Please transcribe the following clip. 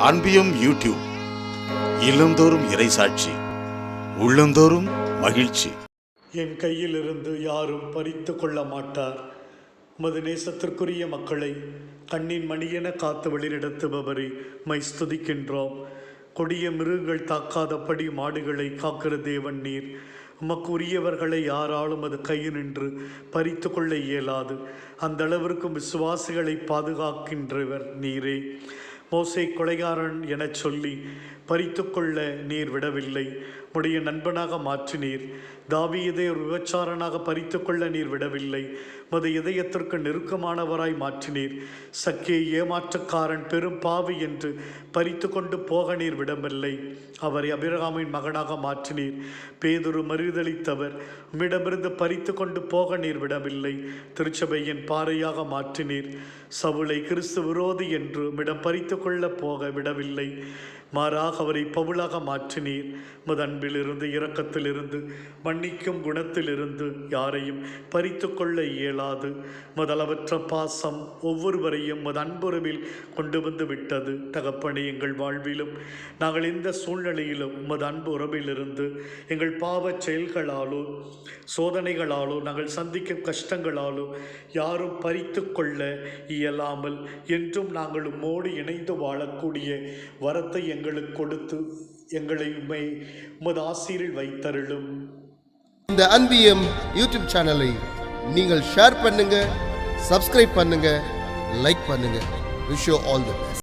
அன்பியம் YouTube இல்லந்தோறும் இறைசாட்சி, உள்ளந்தோறும் மகிழ்ச்சி. என் கையிலிருந்து யாரும் பறித்து கொள்ள மாட்டார். உமது நேசத்திற்குரிய மக்களை கண்ணின் மணியென காத்து வெளிநடத்துபவரை மை ஸ்துதிக்கின்றோம். கொடிய மிருகங்கள் தாக்காதபடி மாடுகளை காக்கிற தேவன் நீர். உமக்கு உரியவர்களை யாராலும் அது கையினின்று பறித்து கொள்ள இயலாது. அந்த அளவிற்கும் விசுவாசிகளை பாதுகாக்கின்றவர் நீரே. மோசே கொலைகாரன் எனச் சொல்லி பறித்து கொள்ள நீர் விடவில்லை, உடைய நண்பனாக மாற்றினீர். தாவீதை ஒரு விபச்சாரனாக பறித்து கொள்ள நீர் விடவில்லை, மது இதயத்திற்கு நெருக்கமானவராய் மாற்றினீர். சக்கே ஏமாற்றக்காரன் பெரும் பாவி என்று பறித்து கொண்டு போக நீர் விடவில்லை, அவரை அபிரகாமின் மகனாக மாற்றினீர். பேதுரு மறுதளித்தவர், உம்மிடமிருந்து பறித்து கொண்டு போக நீர் விடவில்லை, திருச்சபையின் பாறையாக மாற்றினீர். சவுலை கிறிஸ்து விரோதி என்று உம்மிடம் பறித்து கொள்ள போக விடவில்லை, மாறாக அவரை பவுலாக மாற்றினீர். உமது அன்பிலிருந்து, இரக்கத்திலிருந்து, மன்னிக்கும் குணத்திலிருந்து யாரையும் பறித்து கொள்ள இயலாது. முதலவற்ற பாசம் ஒவ்வொருவரையும் உமது அன்புறவில் கொண்டு வந்து விட்டது. தகப்பனே, எங்கள் வாழ்விலும் நாங்கள் எந்த சூழ்நிலையிலும் உமது அன்பு உறவிலிருந்து எங்கள் பாவ செயல்களாலோ சோதனைகளாலோ நாங்கள் சந்திக்கும் கஷ்டங்களாலோ யாரும் பறித்து கொள்ள இயலாமல் என்றும் நாங்கள் உம்மோடு இணைந்து வாழக்கூடிய வரத்தை எங்களுக்கு கொடுத்து எங்களை உமது ஆசீரில் வைத்தருளும். இந்த அன்பியம் யூடியூப் சேனலை நீங்கள் ஷேர் பண்ணுங்க, சப்ஸ்கிரைப் பண்ணுங்க, லைக் பண்ணுங்க. Wish you all the best.